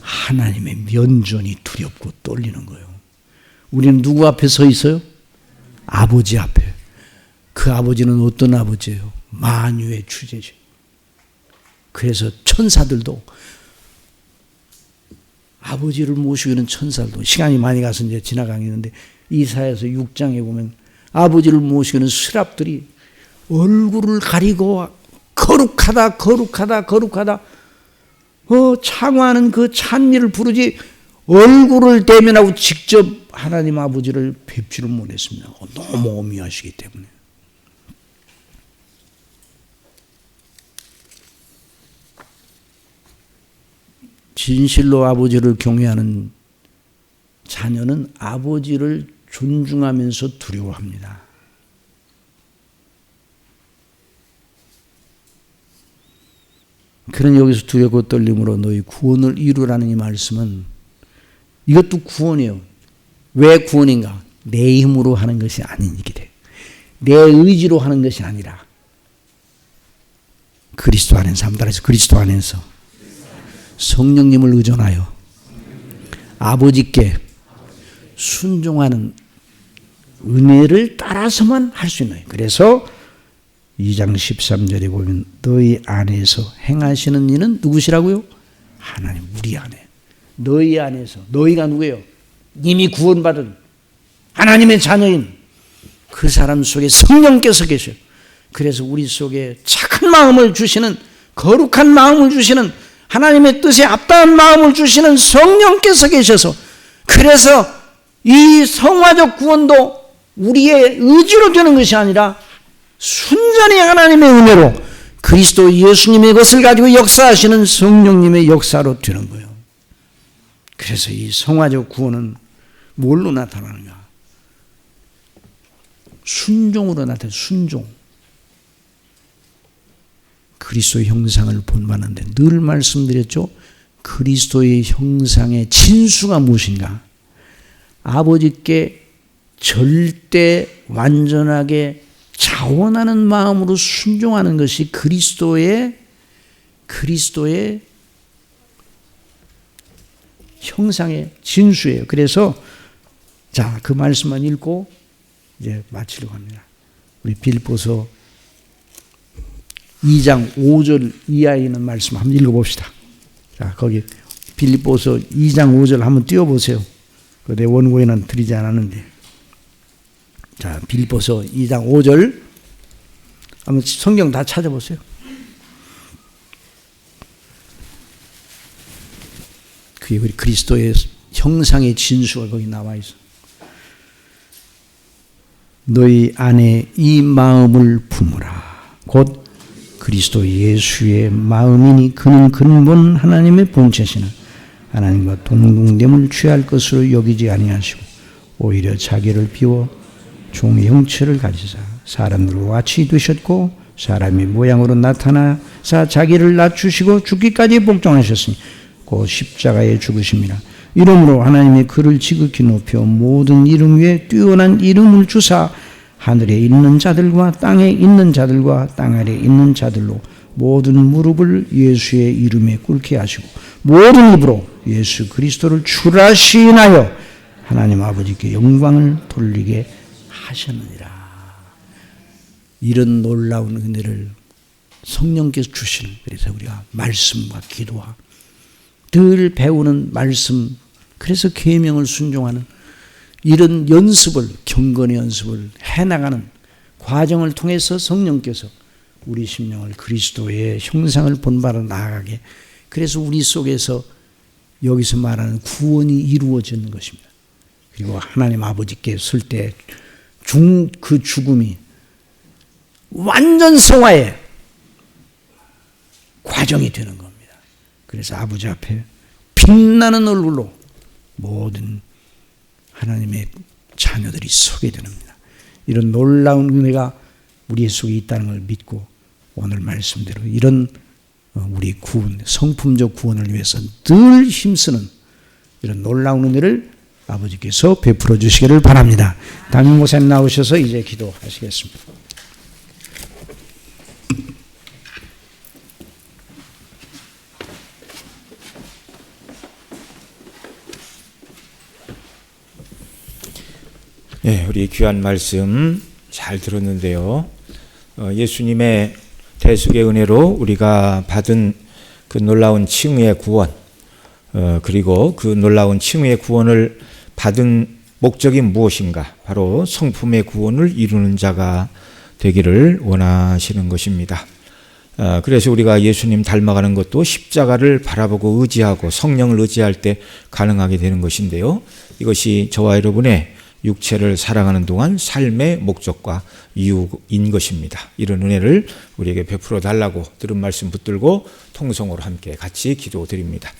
하나님의 면전이 두렵고 떨리는 거예요. 우리는 누구 앞에 서 있어요? 아버지 앞에. 그 아버지는 어떤 아버지예요? 만유의 주제죠. 그래서 천사들도 아버지를 모시고 있는 천사들도 시간이 많이 가서 이제 지나가겠는데 이사야서 6장에 보면 아버지를 모시고 있는 스랍들이 얼굴을 가리고 거룩하다 거룩하다 거룩하다 창화하는 그 찬미를 부르지 얼굴을 대면하고 직접 하나님 아버지를 뵙지를 못했습니다. 너무 어미하시기 때문에. 진실로 아버지를 경외하는 자녀는 아버지를 존중하면서 두려워합니다. 그런 여기서 두렵고 떨림으로 너희 구원을 이루라는 이 말씀은 이것도 구원이에요. 왜 구원인가? 내 힘으로 하는 것이 아니기 때문에. 내 의지로 하는 것이 아니라 그리스도 안에서 한번 따라해서 그리스도 안에서 성령님을 의존하여 아버지께 순종하는 은혜를 따라서만 할 수 있는 거예요. 그래서 2장 13절에 보면 너희 안에서 행하시는 이는 누구시라고요? 하나님 우리 안에. 너희 안에서. 너희가 누구예요? 이미 구원받은 하나님의 자녀인 그 사람 속에 성령께서 계셔요. 그래서 우리 속에 착한 마음을 주시는 거룩한 마음을 주시는 하나님의 뜻에 합당한 마음을 주시는 성령께서 계셔서 그래서 이 성화적 구원도 우리의 의지로 되는 것이 아니라 순전히 하나님의 은혜로 그리스도 예수님의 것을 가지고 역사하시는 성령님의 역사로 되는 거예요. 그래서 이 성화적 구원은 뭘로 나타나는가? 순종으로 나타나요. 순종. 그리스도의 형상을 본받는데 늘 말씀드렸죠. 그리스도의 형상의 진수가 무엇인가? 아버지께 절대 완전하게 자원하는 마음으로 순종하는 것이 그리스도의 형상의 진수예요. 그래서 자, 그 말씀만 읽고 이제 마치려고 합니다. 우리 빌립보서 2장 5절 이하에 있는 말씀 한번 읽어봅시다. 자, 거기 빌립보서 2장 5절 한번 띄워보세요. 내 원고에는 드리지 않았는데. 자, 빌립보서 2장 5절 한번 성경 다 찾아보세요. 그게 우리 그리스도의 형상의 진수가 거기 나와 있어. 너희 안에 이 마음을 품으라. 곧 그리스도 예수의 마음이니 그는 근본 하나님의 본체시나 하나님과 동등됨을 취할 것으로 여기지 아니하시고 오히려 자기를 비워 종의 형체를 가지사 사람들과 같이 되셨고 사람의 모양으로 나타나사 자기를 낮추시고 죽기까지 복종하셨으니 곧 십자가에 죽으심이라. 이러므로 하나님이 그를 지극히 높여 모든 이름 위에 뛰어난 이름을 주사 하늘에 있는 자들과 땅에 있는 자들과 땅 아래에 있는 자들로 모든 무릎을 예수의 이름에 꿇게 하시고 모든 입으로 예수 그리스도를 주라 시인하여 하나님 아버지께 영광을 돌리게 하셨느니라. 이런 놀라운 은혜를 성령께서 주시는, 그래서 우리가 말씀과 기도와 늘 배우는 말씀, 그래서 계명을 순종하는 이런 연습을, 경건의 연습을 해나가는 과정을 통해서 성령께서 우리 심령을 그리스도의 형상을 본바로 나아가게, 그래서 우리 속에서 여기서 말하는 구원이 이루어지는 것입니다. 그리고 하나님 아버지께 설 때 그 죽음이 완전 성화의 과정이 되는 겁니다. 그래서 아버지 앞에 빛나는 얼굴로 모든 하나님의 자녀들이 서게 됩니다. 이런 놀라운 은혜가 우리 속에 있다는 걸 믿고 오늘 말씀대로 이런 우리 구원, 성품적 구원을 위해서 늘 힘쓰는 이런 놀라운 은혜를 아버지께서 베풀어 주시기를 바랍니다. 담임 목사님 나오셔서 이제 기도하시겠습니다. 네, 우리 귀한 말씀 잘 들었는데요. 예수님의 대속의 은혜로 우리가 받은 그 놀라운 칭의의 구원, 그리고 그 놀라운 칭의의 구원을 받은 목적이 무엇인가? 바로 성품의 구원을 이루는 자가 되기를 원하시는 것입니다. 그래서 우리가 예수님 닮아가는 것도 십자가를 바라보고 의지하고 성령을 의지할 때 가능하게 되는 것인데요. 이것이 저와 여러분의 육체를 살아가는 동안 삶의 목적과 이유인 것입니다. 이런 은혜를 우리에게 베풀어 달라고 들은 말씀 붙들고 통성으로 함께 같이 기도드립니다.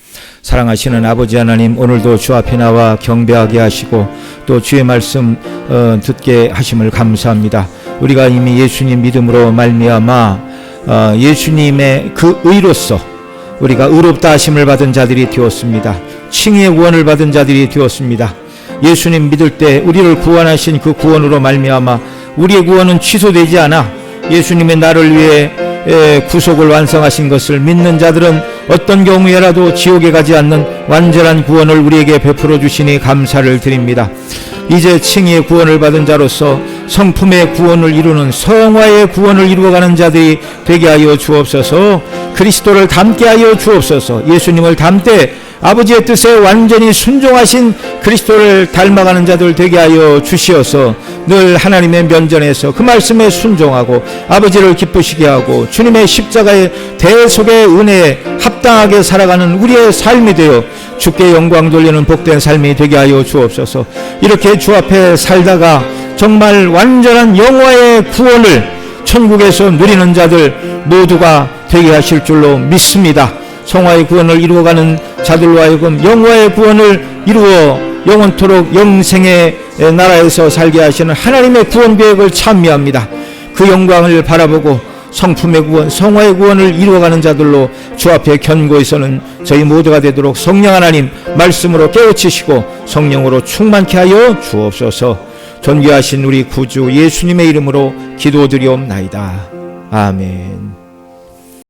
사랑하시는 아버지 하나님, 오늘도 주 앞에 나와 경배하게 하시고 또 주의 말씀 듣게 하심을 감사합니다. 우리가 이미 예수님 믿음으로 말미암아 예수님의 그 의로서 우리가 의롭다 하심을 받은 자들이 되었습니다. 칭의의 구원을 받은 자들이 되었습니다. 예수님 믿을 때 우리를 구원하신 그 구원으로 말미암아 우리의 구원은 취소되지 않아 예수님의 나를 위해 구속을 완성하신 것을 믿는 자들은 어떤 경우에라도 지옥에 가지 않는 완전한 구원을 우리에게 베풀어 주시니 감사를 드립니다. 이제 칭의의 구원을 받은 자로서 성품의 구원을 이루는 성화의 구원을 이루어가는 자들이 되게 하여 주옵소서. 그리스도를 닮게 하여 주옵소서. 예수님을 닮되 아버지의 뜻에 완전히 순종하신 그리스도를 닮아가는 자들 되게 하여 주시어서 늘 하나님의 면전에서 그 말씀에 순종하고 아버지를 기쁘시게 하고 주님의 십자가의 대속의 은혜에 합당하게 살아가는 우리의 삶이 되어 주께 영광 돌리는 복된 삶이 되게 하여 주옵소서. 이렇게 주 앞에 살다가 정말 완전한 영화의 구원을 천국에서 누리는 자들 모두가 되게 하실 줄로 믿습니다. 성화의 구원을 이루어가는 자들로 하여금 영화의 구원을 이루어 영원토록 영생의 나라에서 살게 하시는 하나님의 구원 계획을 찬미합니다. 그 영광을 바라보고 성품의 구원, 성화의 구원을 이루어가는 자들로 주 앞에 견고해서는 저희 모두가 되도록 성령 하나님 말씀으로 깨우치시고 성령으로 충만케 하여 주옵소서. 존귀하신 우리 구주 예수님의 이름으로 기도드리옵나이다. 아멘.